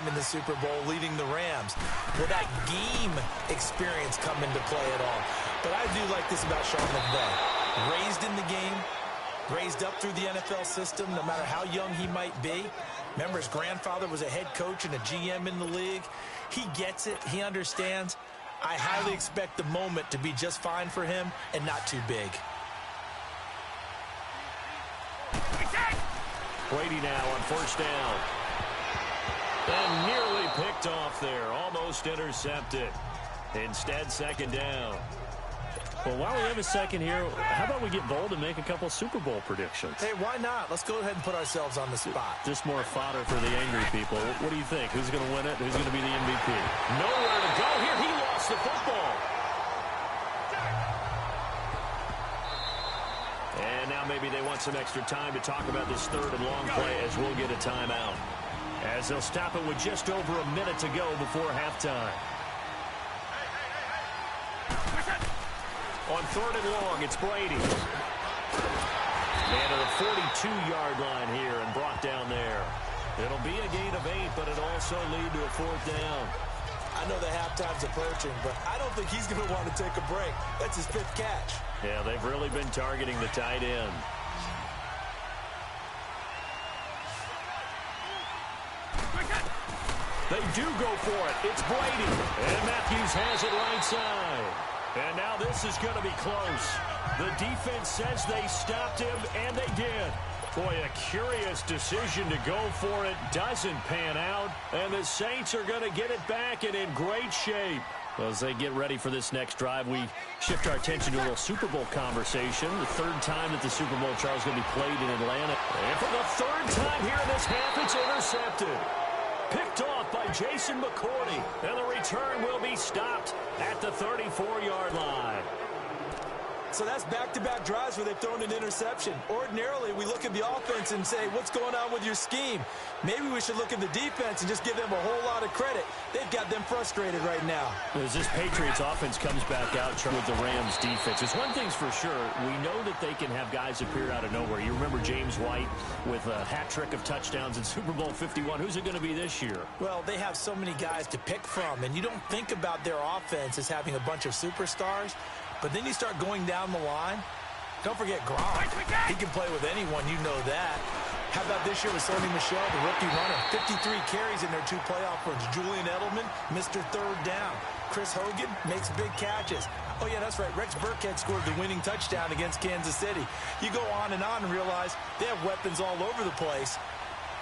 time in the Super Bowl leading the Rams. Will that game experience come into play at all? But I do like this about Sean McVay. Raised in the game, raised up through the NFL system, no matter how young he might be. Remember, his grandfather was a head coach and a GM in the league. He gets it. He understands. I highly expect the moment to be just fine for him and not too big. Brady now on first down. And nearly picked off there. Almost intercepted. Instead, second down. Well, while we have a second here, how about we get bold and make a couple Super Bowl predictions? Hey, why not? Let's go ahead and put ourselves on the spot. Just more fodder for the angry people. What do you think? Who's going to win it? Who's going to be the MVP? Nowhere to go here. He lost the football. And now maybe they want some extra time to talk about this third and long play as we'll get a timeout. As they'll stop it with just over a minute to go before halftime. On third and long, it's Brady. Man to the 42-yard line here and brought down there. It'll be a gain of 8, but it'll also lead to a fourth down. I know the halftime's approaching, but I don't think he's going to want to take a break. That's his 5th catch. Yeah, they've really been targeting the tight end. They do go for it. It's Brady. And Matthews has it right side. And now this is going to be close. The defense says they stopped him, and they did. Boy, a curious decision to go for it. Doesn't pan out. And the Saints are going to get it back and in great shape. Well, as they get ready for this next drive, we shift our attention to a little Super Bowl conversation. The third time that the Super Bowl, Charles, is going to be played in Atlanta. And for the third time here in this half, it's intercepted. Picked off by Jason McCourty. And the return will be stopped at the 34-yard line. So that's back-to-back drives where they've thrown an interception. Ordinarily, we look at the offense and say, what's going on with your scheme? Maybe we should look at the defense and just give them a whole lot of credit. They've got them frustrated right now. As this Patriots offense comes back out with the Rams defense, there's one thing's for sure. We know that they can have guys appear out of nowhere. You remember James White with a hat trick of touchdowns in Super Bowl 51. Who's it going to be this year? Well, they have so many guys to pick from, and you don't think about their offense as having a bunch of superstars. But then you start going down the line. Don't forget Gronk. He can play with anyone, you know that. How about this year with Sony Michel, the rookie runner? 53 carries in their 2 playoff runs. Julian Edelman, Mr. Third Down. Chris Hogan makes big catches. Oh, yeah, that's right. Rex Burkhead scored the winning touchdown against Kansas City. You go on and realize they have weapons all over the place.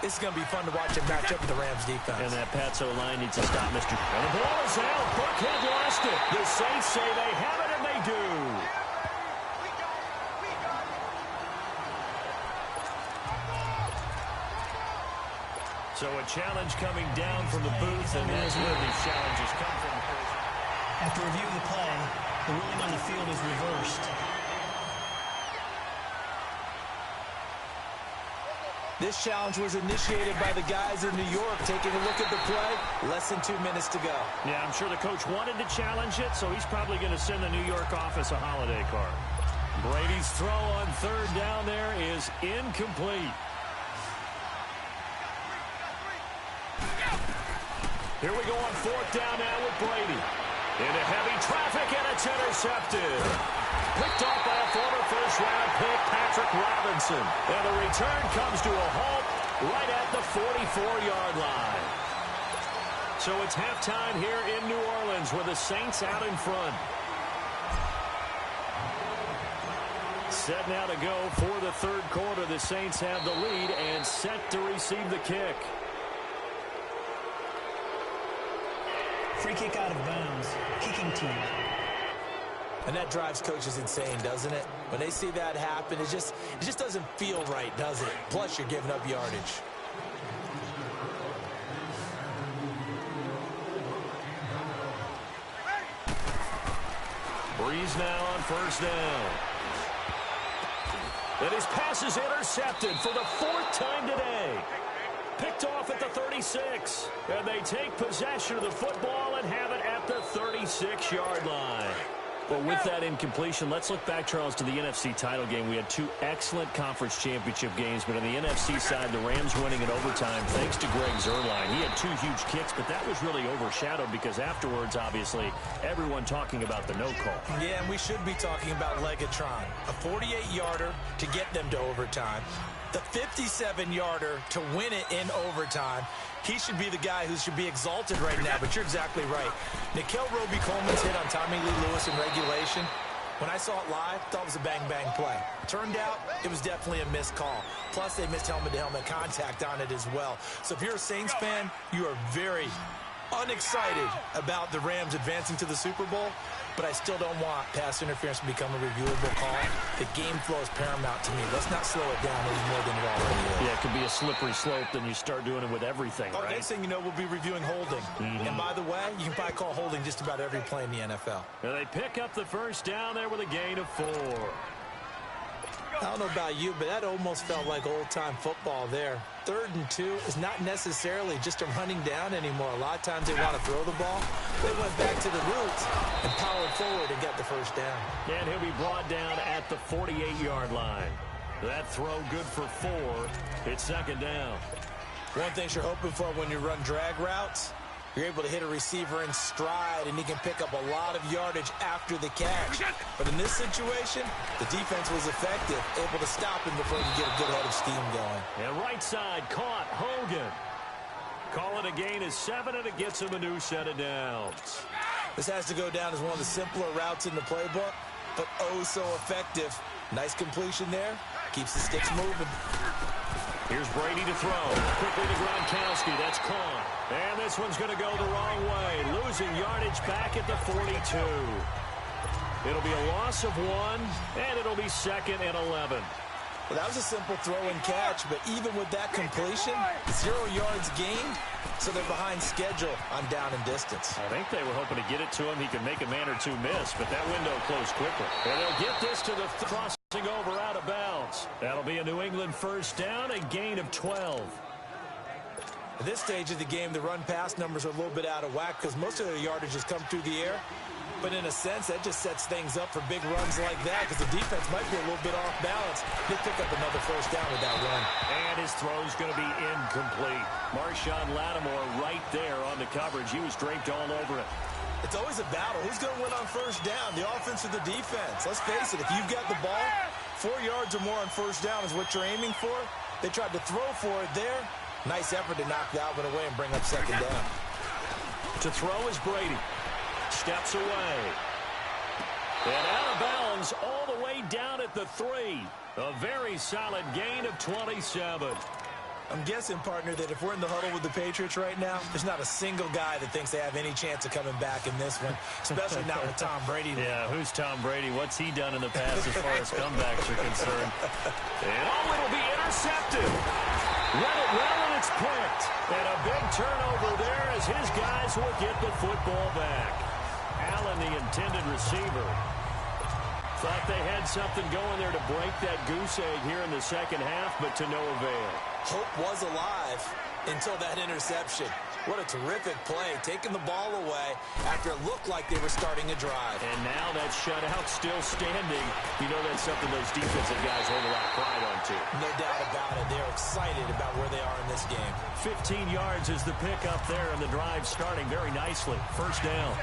This is going to be fun to watch them match up with the Rams defense. And that Patso line needs to stop, Mr. And the ball is out. Burkhead lost it. The Saints say they have it, and they do. So a challenge coming down from the booth, and that's where these challenges come from. After review of the play, the ruling on the field is reversed. This challenge was initiated by the guys in New York. Taking a look at the play, less than 2 minutes to go. Yeah, I'm sure the coach wanted to challenge it, so he's probably going to send the New York office a holiday card. Brady's throw on third down there is incomplete. Here we go on fourth down now with Brady. Into heavy traffic, and it's intercepted. Picked off by a former first-round pick, Patrick Robinson. And the return comes to a halt right at the 44-yard line. So it's halftime here in New Orleans with the Saints out in front. Set now to go for the third quarter. The Saints have the lead and set to receive the kick. Free kick out of bounds. Kicking team. And that drives coaches insane, doesn't it? When they see that happen, it just doesn't feel right, does it? Plus, you're giving up yardage. Breeze now on first down. And his pass is intercepted for the 4th time today. Picked off at the 36. And they take possession of the football and have it at the 36-yard line. Well, with that incompletion, let's look back, Charles, to the NFC title game. We had two excellent conference championship games, but on the NFC side, the Rams winning in overtime thanks to Greg Zuerlein. He had two huge kicks, but that was really overshadowed because afterwards, obviously, everyone talking about the no call. Yeah, and we should be talking about Legatron. A 48-yarder to get them to overtime. The 57-yarder to win it in overtime. He should be the guy who should be exalted right now, but you're exactly right. Nickel Roby-Coleman's hit on Tommy Lee Lewis in regulation. When I saw it live, I thought it was a bang-bang play. Turned out, it was definitely a missed call. Plus, they missed helmet-to-helmet contact on it as well. So if you're a Saints fan, you are very unexcited about the Rams advancing to the Super Bowl, but I still don't want pass interference to become a reviewable call. The game flow is paramount to me. Let's not slow it down any more than it already is. Yeah, it could be a slippery slope, then you start doing it with everything, right? Next thing you know, we'll be reviewing holding. And by the way, you can probably call holding just about every play in the NFL. And they pick up the first down there with a gain of 4. I don't know about you, but that almost felt like old-time football there. 3rd and 2 is not necessarily just a running down anymore. A lot of times they want to throw the ball. They went back to the roots and powered forward and got the first down. And he'll be brought down at the 48-yard line. That throw good for 4. It's second down. One thing you're hoping for when you run drag routes, you're able to hit a receiver in stride, and he can pick up a lot of yardage after the catch. But in this situation, the defense was effective, able to stop him before he could get a good head of steam going. And right side caught Hogan. Call it a gain of 7, and it gets him a new set of downs. This has to go down as one of the simpler routes in the playbook, but oh so effective. Nice completion there. Keeps the sticks moving. Here's Brady to throw. Quickly to Gronkowski. That's caught. And this one's going to go the wrong way. Losing yardage back at the 42. It'll be a loss of 1, and it'll be 2nd and 11. Well, that was a simple throw and catch, but even with that completion, 0 yards gained, so they're behind schedule on down and distance. I think they were hoping to get it to him. He could make a man or two miss, but that window closed quickly. And they'll get this to the crossing over out of bounds. That'll be a New England first down, a gain of 12. At this stage of the game, the run-pass numbers are a little bit out of whack because most of their yardage has come through the air. But in a sense, that just sets things up for big runs like that because the defense might be a little bit off balance. They pick up another first down with that run. And his throw's going to be incomplete. Marshawn Lattimore right there on the coverage. He was draped all over it. It's always a battle. Who's going to win on first down, the offense or the defense? Let's face it, if you've got the ball, 4 yards or more on first down is what you're aiming for. They tried to throw for it there. Nice effort to knock that one away and bring up second down. To throw is Brady. Steps away. And out of bounds all the way down at the 3. A very solid gain of 27. I'm guessing, partner, that if we're in the huddle with the Patriots right now, there's not a single guy that thinks they have any chance of coming back in this one, especially not with Tom Brady. Yeah, who's Tom Brady? What's he done in the past as far as comebacks are concerned? And it'll be intercepted. Read it well, and it's picked. And a big turnover there as his guys will get the football back. Allen, the intended receiver. Thought they had something going there to break that goose egg here in the second half, but to no avail. Hope was alive until that interception. What a terrific play, taking the ball away after it looked like they were starting a drive. And now that shutout still standing. You know that's something those defensive guys hold a lot of pride on, too. No doubt about it. They're excited about where they are in this game. 15 yards is the pickup there, and the drive starting very nicely. First down.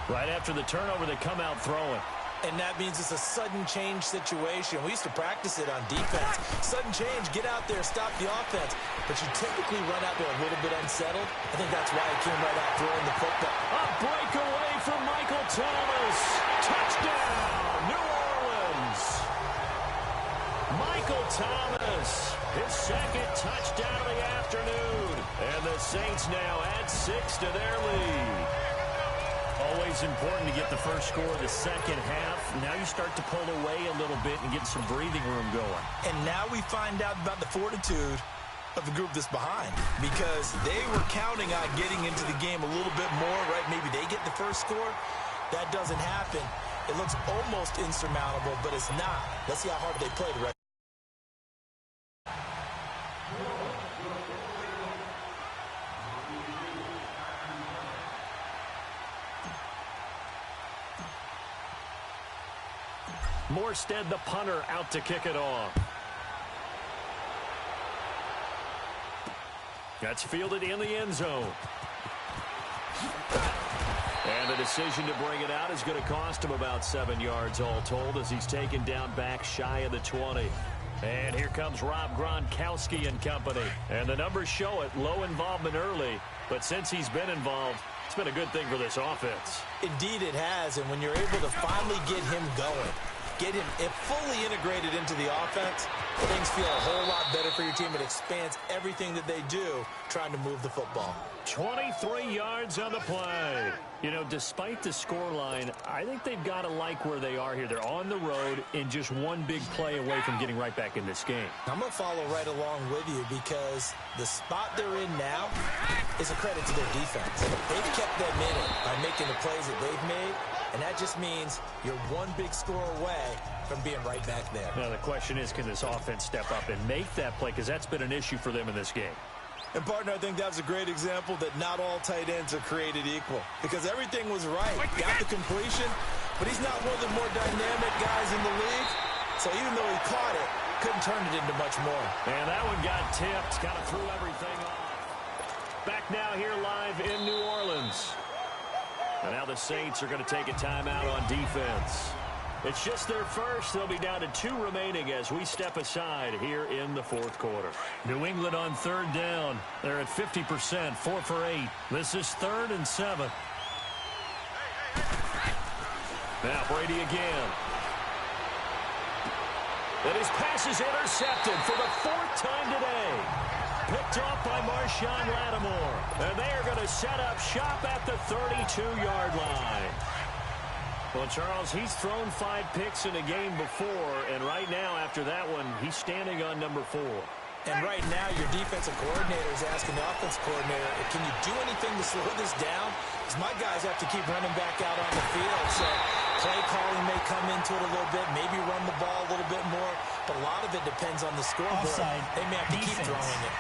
Right after the turnover, they come out throwing. And that means it's a sudden change situation. We used to practice it on defense. Sudden change, get out there, stop the offense. But you typically run out there a little bit unsettled. I think that's why he came right out throwing the football. A breakaway from Michael Thomas. Touchdown, New Orleans. Michael Thomas, his second touchdown of the afternoon. And the Saints now add 6 to their lead. Always important to get the first score of the second half. Now you start to pull away a little bit and get some breathing room going. And now we find out about the fortitude of the group that's behind because they were counting on getting into the game a little bit more, right? Maybe they get the first score. That doesn't happen. It looks almost insurmountable, but it's not. Let's see how hard they play the rest. Morstead, the punter, out to kick it off. That's fielded in the end zone. And the decision to bring it out is going to cost him about 7 yards all told as he's taken down back shy of the 20. And here comes Rob Gronkowski and company. And the numbers show it, low involvement early. But since he's been involved, it's been a good thing for this offense. Indeed it has, and when you're able to finally get him going, get him fully integrated into the offense, things feel a whole lot better for your team. It expands everything that they do trying to move the football. 23 yards on the play. You know, despite the scoreline, I think they've got to like where they are here. They're on the road and just one big play away from getting right back in this game. I'm going to follow right along with you because the spot they're in now is a credit to their defense. They've kept them in it by making the plays that they've made, and that just means you're one big score away from being right back there. Now, the question is, can this offense step up and make that play? Because that's been an issue for them in this game. And, partner, I think that was a great example that not all tight ends are created equal because everything was right. Got the completion, but he's not one of the more dynamic guys in the league. So even though he caught it, couldn't turn it into much more. And that one got tipped, kind of threw everything off. Back now here live in New Orleans. And now the Saints are going to take a timeout on defense. It's just their first. They'll be down to 2 remaining as we step aside here in the fourth quarter. New England on third down. They're at 50%, 4 for 8. This is 3rd and 7. Now Brady again. And his pass is intercepted for the 4th time today. Picked off by Marshawn Lattimore. And they are going to set up shop at the 32-yard line. Well, Charles, he's thrown 5 picks in a game before, and right now, after that one, he's standing on number 4. And right now, your defensive coordinator is asking the offensive coordinator, can you do anything to slow this down? Because my guys have to keep running back out on the field. So play calling may come into it a little bit, maybe run the ball a little bit more, but a lot of it depends on the scoreboard. Offside. They may have to keep throwing it.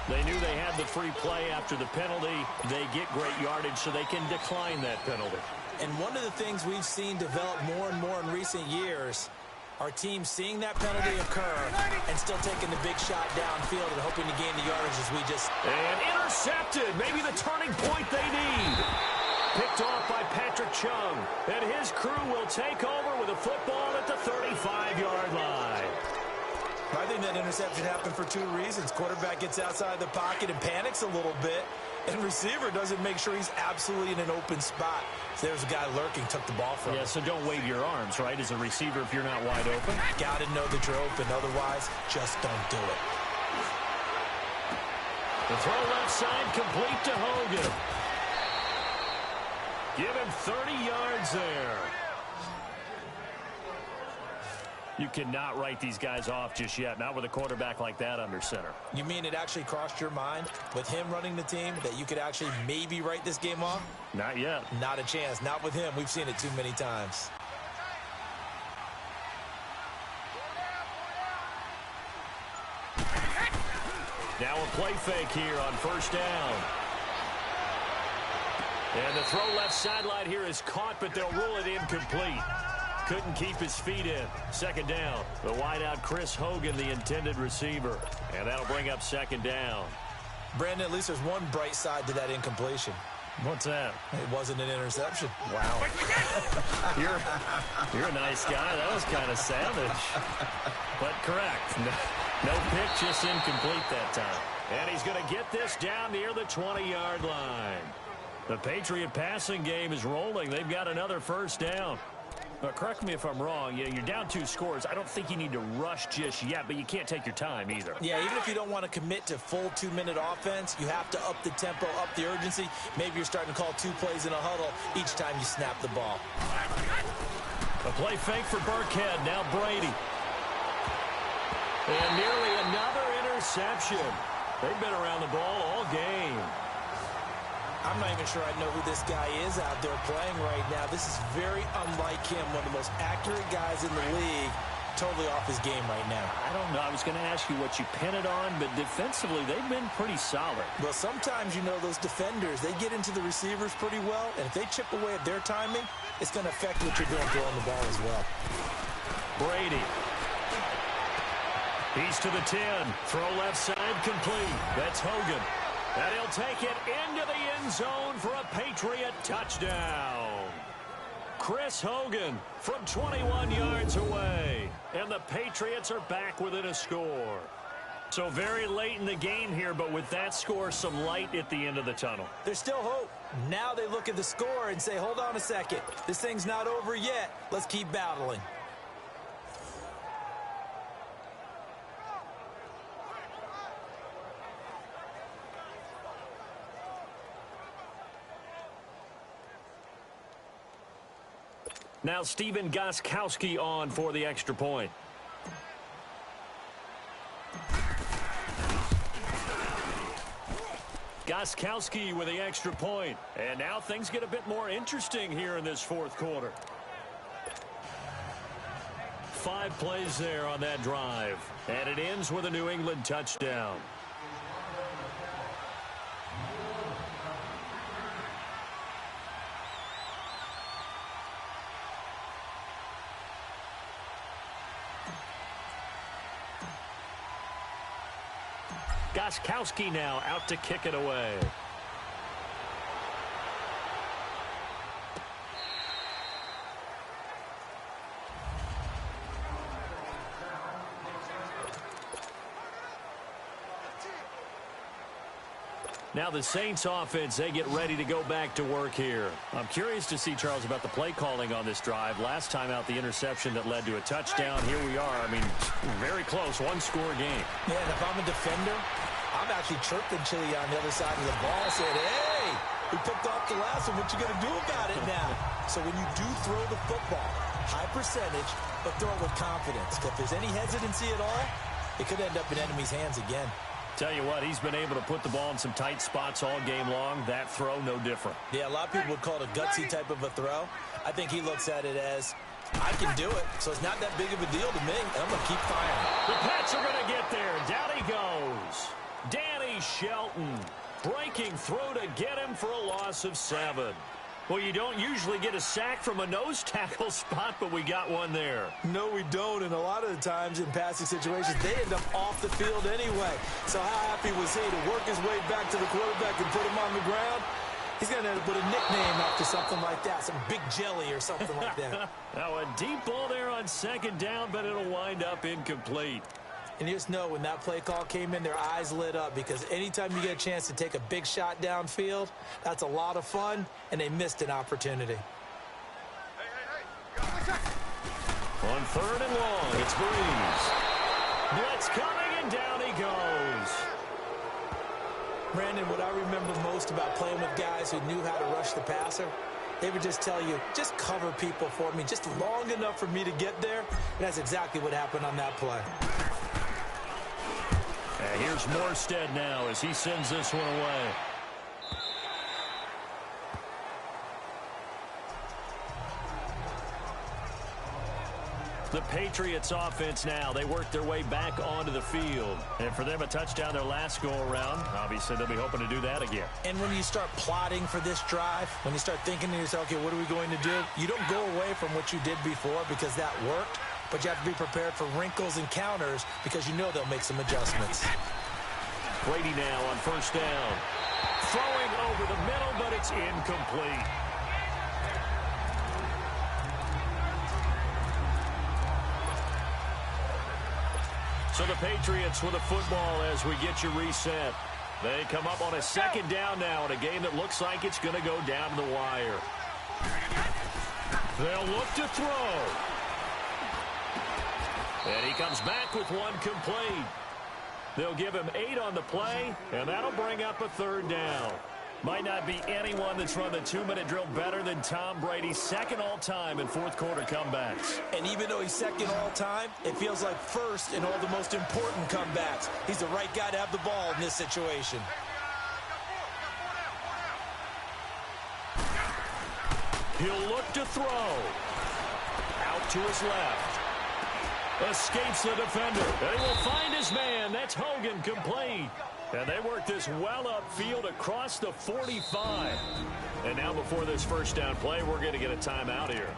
They knew they had the free play after the penalty. They get great yardage so they can decline that penalty. And one of the things we've seen develop more and more in recent years are teams seeing that penalty occur and still taking the big shot downfield and hoping to gain the yardage as we just... And intercepted. Maybe the turning point they need. Picked off by Patrick Chung. And his crew will take over with a football at the 35-yard line. I think that interception happened for 2 reasons. Quarterback gets outside the pocket and panics a little bit, and receiver doesn't make sure he's absolutely in an open spot. So there's a guy lurking, took the ball from him. Yeah, so don't wave your arms, right, as a receiver if you're not wide open. Got to know that you're open. Otherwise, just don't do it. The throw left side complete to Hogan. Give him 30 yards there. You cannot write these guys off just yet, not with a quarterback like that under center. You mean it actually crossed your mind with him running the team that you could actually maybe write this game off? Not yet. Not a chance. Not with him. We've seen it too many times. Now a play fake here on first down. And the throw left sideline here is caught, but they'll rule it incomplete. Couldn't keep his feet in. Second down. The wideout Chris Hogan, the intended receiver. And that'll bring up second down. Brandon, at least there's one bright side to that incompletion. What's that? It wasn't an interception. Wow. You're a nice guy. That was kind of savage. But correct. No pick, just incomplete that time. And he's going to get this down near the 20-yard line. The Patriot passing game is rolling. They've got another first down. Correct me if I'm wrong. You're down 2 scores. I don't think you need to rush just yet, but you can't take your time either. Yeah, even if you don't want to commit to full 2-minute offense, you have to up the tempo, up the urgency. Maybe you're starting to call 2 plays in a huddle each time you snap the ball. A play fake for Burkhead. Now Brady. And nearly another interception. They've been around the ball all game. I'm not even sure I know who this guy is out there playing right now. This is very unlike him, one of the most accurate guys in the league. totally off his game right now. I don't know. I was going to ask you what you pin it on, but defensively, they've been pretty solid. Well, sometimes, you know, those defenders, they get into the receivers pretty well, and if they chip away at their timing, it's going to affect what you're doing throwing the ball as well. Brady. He's to the 10. Throw left side complete. That's Hogan. And he'll take it into the end zone for a Patriot touchdown. Chris Hogan from 21 yards away. And the Patriots are back within a score. So very late in the game here, but with that score, some light at the end of the tunnel. There's still hope. Now they look at the score and say, hold on a second. This thing's not over yet. Let's keep battling. Now Steven Gostkowski on for the extra point. Gostkowski with the extra point. And now things get a bit more interesting here in this fourth quarter. 5 plays there on that drive. And it ends with a New England touchdown. Gostkowski now out to kick it away. Now the Saints offense, they get ready to go back to work here. I'm curious to see, Charles, about the play calling on this drive. Last time out, the interception that led to a touchdown. Here we are. I mean, very close, one-score game. Yeah, and if I'm a defender, I'm actually chirping Chili on the other side of the ball and saying, hey, we picked off the last one. What you going to do about it now? So when you do throw the football, high percentage, but throw it with confidence. Because if there's any hesitancy at all, it could end up in enemy's hands again. Tell you what, he's been able to put the ball in some tight spots all game long. That throw, no different. Yeah, a lot of people would call it a gutsy type of a throw. I think he looks at it as, I can do it, so it's not that big of a deal to me, and I'm going to keep firing. The Pats are going to get there. Down he goes. Danny Shelton breaking through to get him for a loss of 7. Well, you don't usually get a sack from a nose tackle spot, but we got one there. No, we don't, and a lot of the times in passing situations, they end up off the field anyway. So how happy was he to work his way back to the quarterback and put him on the ground? He's going to end up with a nickname after something like that, some Big Jelly or something like that. Now a deep ball there on second down, but it'll wind up incomplete. And you just know when that play call came in, their eyes lit up because anytime you get a chance to take a big shot downfield, that's a lot of fun, and they missed an opportunity. On 3rd and long, it's Breeze. Blitz coming, and down he goes. Brandon, what I remember most about playing with guys who knew how to rush the passer, they would just tell you, just cover people for me, just long enough for me to get there. And that's exactly what happened on that play. And here's Morstead now as he sends this one away. The Patriots offense now, they work their way back onto the field. And for them, a touchdown their last go-around. Obviously, they'll be hoping to do that again. And when you start plotting for this drive, when you start thinking to yourself, okay, what are we going to do? You don't go away from what you did before because that worked. But you have to be prepared for wrinkles and counters because you know they'll make some adjustments. Brady now on 1st down. Throwing over the middle, but it's incomplete. So the Patriots with the football as we get you reset. They come up on a 2nd down now in a game that looks like it's going to go down to the wire. They'll look to throw. And he comes back with one complete. They'll give him 8 on the play, and that'll bring up a 3rd down. Might not be anyone that's run the 2-minute drill better than Tom Brady, 2nd all-time in fourth-quarter comebacks. And even though he's 2nd all-time, it feels like 1st in all the most important comebacks. He's the right guy to have the ball in this situation. He'll look to throw. Out to his left. Escapes the defender. And he will find his man. That's Hogan complete. And they work this well upfield across the 45. And now before this first down play, we're going to get a timeout here,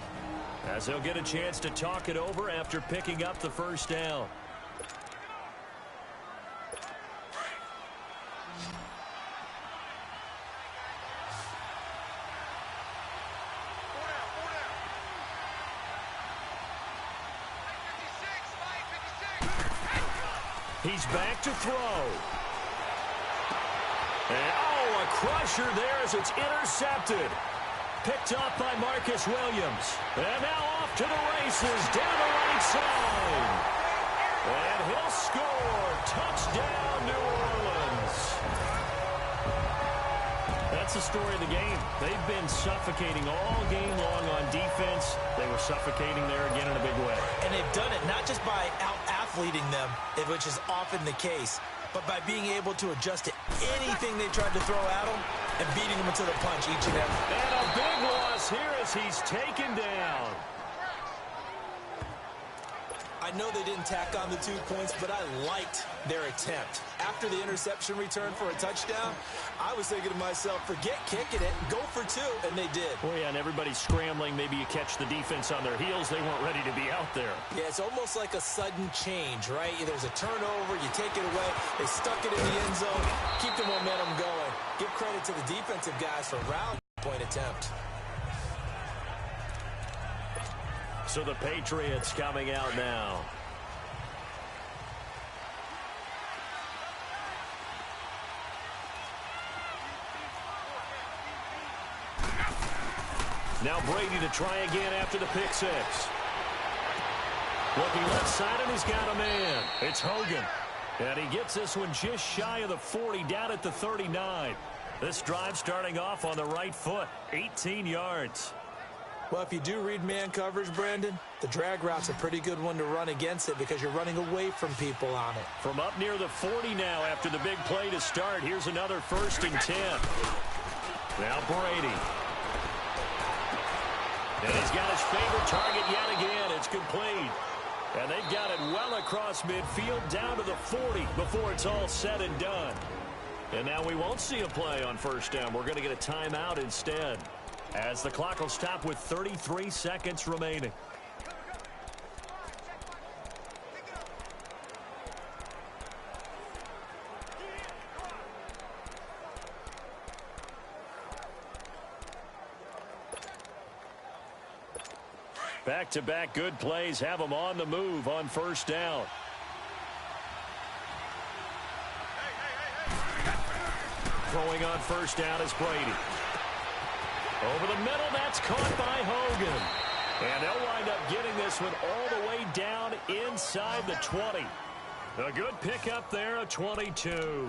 as they'll get a chance to talk it over after picking up the first down. He's back to throw. And, oh, a crusher there as it's intercepted. Picked off by Marcus Williams. And now off to the races down the right side. And he'll score. Touchdown, New Orleans. That's the story of the game. They've been suffocating all game long on defense. They were suffocating there again in a big way. And they've done it not just by out-athleting them, which is often the case, but by being able to adjust to anything they tried to throw at them and beating them to the punch each and every. And a big loss here as he's taken down. I know they didn't tack on the 2 points, but I liked their attempt. After the interception return for a touchdown, I was thinking to myself, forget kicking it, go for 2, and they did. Oh, yeah, and everybody's scrambling. Maybe you catch the defense on their heels. They weren't ready to be out there. Yeah, it's almost like a sudden change, right? There's a turnover, you take it away, they stuck it in the end zone, keep the momentum going. Give credit to the defensive guys for round point attempt. So the Patriots coming out now. Now Brady to try again after the pick six. Looking left side, and he's got a man. It's Hogan. And he gets this one just shy of the 40, down at the 39. This drive starting off on the right foot, 18 yards. Well, if you do read man coverage, Brandon, the drag route's a pretty good one to run against it because you're running away from people on it. From up near the 40 now after the big play to start. Here's another 1st and 10. Now Brady. And he's got his favorite target yet again. It's complete. And they've got it well across midfield down to the 40 before it's all said and done. And now we won't see a play on first down. We're going to get a timeout instead, as the clock will stop with 33 seconds remaining. Back-to-back good plays have them on the move on first down. Throwing on first down is Brady. Over the middle, that's caught by Hogan. And they'll wind up getting this one all the way down inside the 20. A good pickup there, a 22.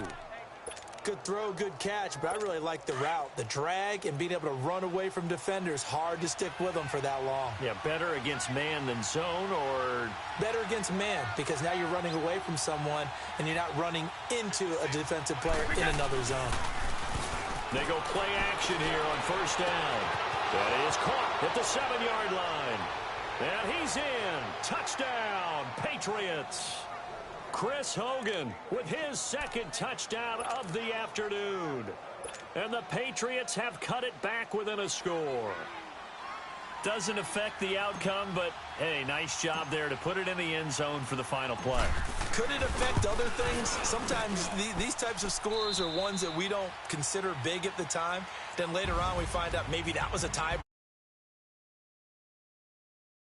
Good throw, good catch, but I really like the route. The drag and being able to run away from defenders, hard to stick with them for that long. Yeah, better against man than zone, or? Better against man, because now you're running away from someone and you're not running into a defensive player in another zone. They go play action here on first down. That is caught at the 7-yard line. And he's in. Touchdown, Patriots. Chris Hogan with his 2nd touchdown of the afternoon. And the Patriots have cut it back within a score. Doesn't affect the outcome, but, hey, nice job there to put it in the end zone for the final play. Could it affect other things? Sometimes these types of scores are ones that we don't consider big at the time. Then later on we find out maybe that was a tie.